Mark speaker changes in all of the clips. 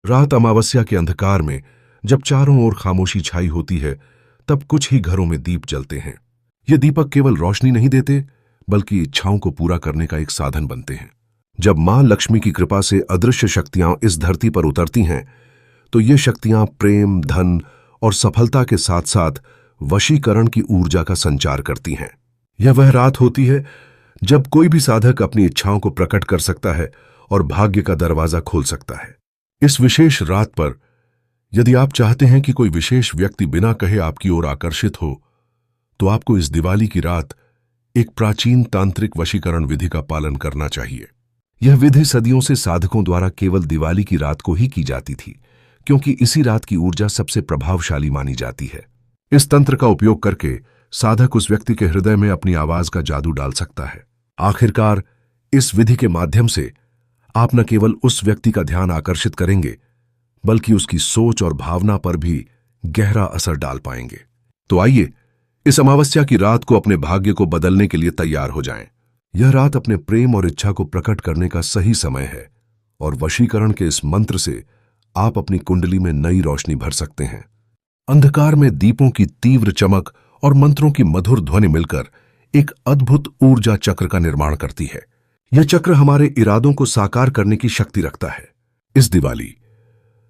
Speaker 1: रात अमावस्या के अंधकार में जब चारों ओर खामोशी छाई होती है, तब कुछ ही घरों में दीप जलते हैं। ये दीपक केवल रोशनी नहीं देते, बल्कि इच्छाओं को पूरा करने का एक साधन बनते हैं। जब मां लक्ष्मी की कृपा से अदृश्य शक्तियां इस धरती पर उतरती हैं, तो ये शक्तियां प्रेम, धन और सफलता के साथ साथ वशीकरण की ऊर्जा का संचार करती हैं। यह वह रात होती है जब कोई भी साधक अपनी इच्छाओं को प्रकट कर सकता है और भाग्य का दरवाजा खोल सकता है। इस विशेष रात पर यदि आप चाहते हैं कि कोई विशेष व्यक्ति बिना कहे आपकी ओर आकर्षित हो, तो आपको इस दिवाली की रात एक प्राचीन तांत्रिक वशीकरण विधि का पालन करना चाहिए। यह विधि सदियों से साधकों द्वारा केवल दिवाली की रात को ही की जाती थी, क्योंकि इसी रात की ऊर्जा सबसे प्रभावशाली मानी जाती है। इस तंत्र का उपयोग करके साधक उस व्यक्ति के हृदय में अपनी आवाज का जादू डाल सकता है। आखिरकार इस विधि के माध्यम से आप न केवल उस व्यक्ति का ध्यान आकर्षित करेंगे, बल्कि उसकी सोच और भावना पर भी गहरा असर डाल पाएंगे। तो आइए इस अमावस्या की रात को अपने भाग्य को बदलने के लिए तैयार हो जाएं। यह रात अपने प्रेम और इच्छा को प्रकट करने का सही समय है और वशीकरण के इस मंत्र से आप अपनी कुंडली में नई रोशनी भर सकते हैं। अंधकार में दीपों की तीव्र चमक और मंत्रों की मधुर ध्वनि मिलकर एक अद्भुत ऊर्जा चक्र का निर्माण करती है। यह चक्र हमारे इरादों को साकार करने की शक्ति रखता है। इस दिवाली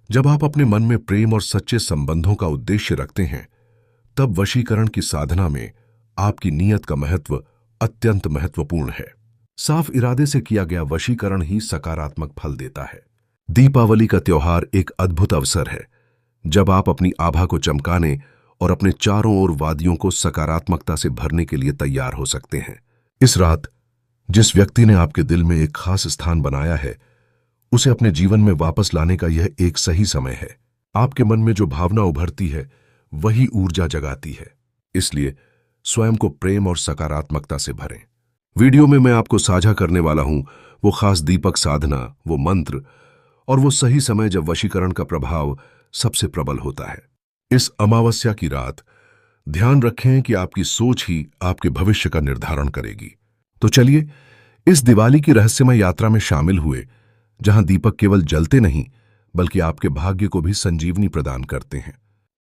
Speaker 1: जब आप अपने मन में प्रेम और सच्चे संबंधों का उद्देश्य रखते हैं, तब वशीकरण की साधना में आपकी नीयत का महत्व अत्यंत महत्वपूर्ण है। साफ इरादे से किया गया वशीकरण ही सकारात्मक फल देता है। दीपावली का त्योहार एक अद्भुत अवसर है, जब आप अपनी आभा को चमकाने और अपने चारों ओर वादियों को सकारात्मकता से भरने के लिए तैयार हो सकते हैं। इस रात जिस व्यक्ति ने आपके दिल में एक खास स्थान बनाया है, उसे अपने जीवन में वापस लाने का यह एक सही समय है। आपके मन में जो भावना उभरती है, वही ऊर्जा जगाती है। इसलिए स्वयं को प्रेम और सकारात्मकता से भरें। वीडियो में मैं आपको साझा करने वाला हूं वो खास दीपक साधना, वो मंत्र और वो सही समय जब वशीकरण का प्रभाव सबसे प्रबल होता है। इस अमावस्या की रात ध्यान रखें कि आपकी सोच ही आपके भविष्य का निर्धारण करेगी। तो चलिए इस दिवाली की रहस्यमय यात्रा में शामिल हुए, जहां दीपक केवल जलते नहीं, बल्कि आपके भाग्य को भी संजीवनी प्रदान करते हैं।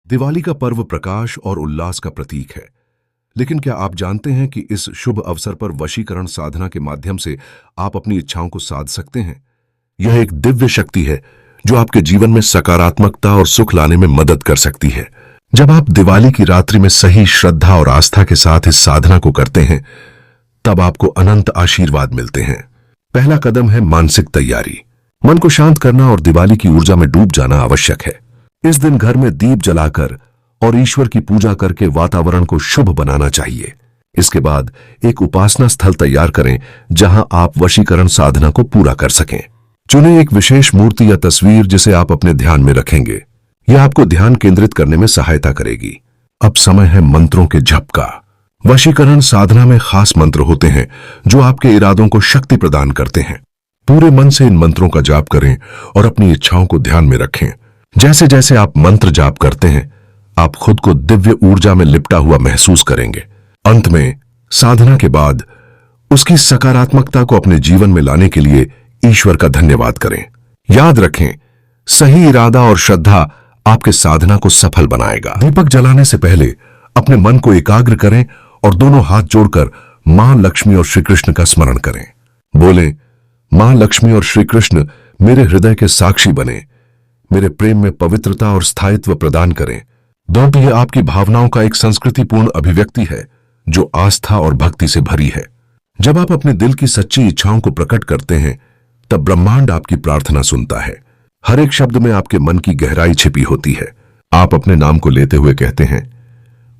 Speaker 1: दिवाली का पर्व प्रकाश और उल्लास का प्रतीक है, लेकिन क्या आप जानते हैं कि इस शुभ अवसर पर वशीकरण साधना के माध्यम से आप अपनी इच्छाओं को साध सकते हैं? यह एक दिव्य शक्ति है जो आपके जीवन में सकारात्मकता और सुख लाने में मदद कर सकती है। जब आप दिवाली की रात्रि में सही श्रद्धा और आस्था के साथ इस साधना को करते हैं, तब आपको अनंत आशीर्वाद मिलते हैं। पहला कदम है मानसिक तैयारी। मन को शांत करना और दिवाली की ऊर्जा में डूब जाना आवश्यक है। इस दिन घर में दीप जलाकर और ईश्वर की पूजा करके वातावरण को शुभ बनाना चाहिए। इसके बाद एक उपासना स्थल तैयार करें, जहां आप वशीकरण साधना को पूरा कर सकें। चुनें एक विशेष मूर्ति या तस्वीर जिसे आप अपने ध्यान में रखेंगे। यह आपको ध्यान केंद्रित करने में सहायता करेगी। अब समय है मंत्रों के जप का। वशीकरण साधना में खास मंत्र होते हैं जो आपके इरादों को शक्ति प्रदान करते हैं। पूरे मन से इन मंत्रों का जाप करें और अपनी इच्छाओं को ध्यान में रखें। जैसे जैसे आप मंत्र जाप करते हैं, आप खुद को दिव्य ऊर्जा में लिपटा हुआ महसूस करेंगे। अंत में साधना के बाद उसकी सकारात्मकता को अपने जीवन में लाने के लिए ईश्वर का धन्यवाद करें। याद रखें, सही इरादा और श्रद्धा आपके साधना को सफल बनाएगा। दीपक जलाने से पहले अपने मन को एकाग्र करें और दोनों हाथ जोड़कर मां लक्ष्मी और श्री कृष्ण का स्मरण करें। बोलें, मां लक्ष्मी और श्री कृष्ण मेरे हृदय के साक्षी बने, मेरे प्रेम में पवित्रता और स्थायित्व प्रदान करें। दोनों यह आपकी भावनाओं का एक संस्कृतिपूर्ण अभिव्यक्ति है जो आस्था और भक्ति से भरी है। जब आप अपने दिल की सच्ची इच्छाओं को प्रकट करते हैं, तब ब्रह्मांड आपकी प्रार्थना सुनता है। हर एक शब्द में आपके मन की गहराई छिपी होती है। आप अपने नाम को लेते हुए कहते हैं,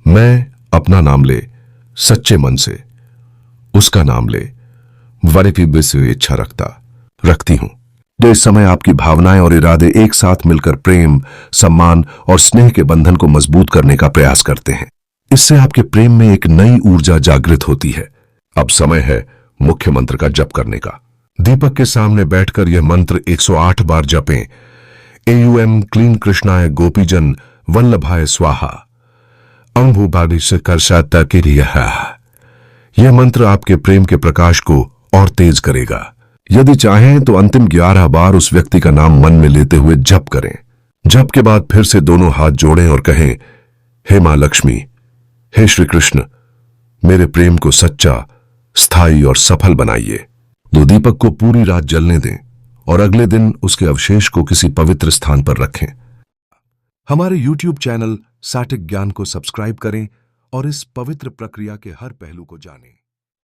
Speaker 1: मैं अपना नाम ले सच्चे मन से, उसका नाम ले वरिपी से इच्छा रखती हूं। तो इस समय आपकी भावनाएं और इरादे एक साथ मिलकर प्रेम, सम्मान और स्नेह के बंधन को मजबूत करने का प्रयास करते हैं। इससे आपके प्रेम में एक नई ऊर्जा जागृत होती है। अब समय है मुख्य मंत्र का जप करने का। दीपक के सामने बैठकर यह मंत्र 108 बार जपें। एयूएम क्लीन कृष्णाय गोपीजन वल्लभाय स्वाहा अंभुबाड़ी से करसाता के। यह मंत्र आपके प्रेम के प्रकाश को और तेज करेगा। यदि चाहें तो अंतिम 11 बार उस व्यक्ति का नाम मन में लेते हुए जप करें। जप के बाद फिर से दोनों हाथ जोड़ें और कहें, हे मां लक्ष्मी, हे श्री कृष्ण, मेरे प्रेम को सच्चा, स्थायी और सफल बनाइए। दो दीपक को पूरी रात जलने दें और अगले दिन उसके अवशेष को किसी पवित्र स्थान पर रखें। हमारे YouTube चैनल सात्विक ज्ञान को सब्सक्राइब करें और इस पवित्र प्रक्रिया के हर पहलू को जानें।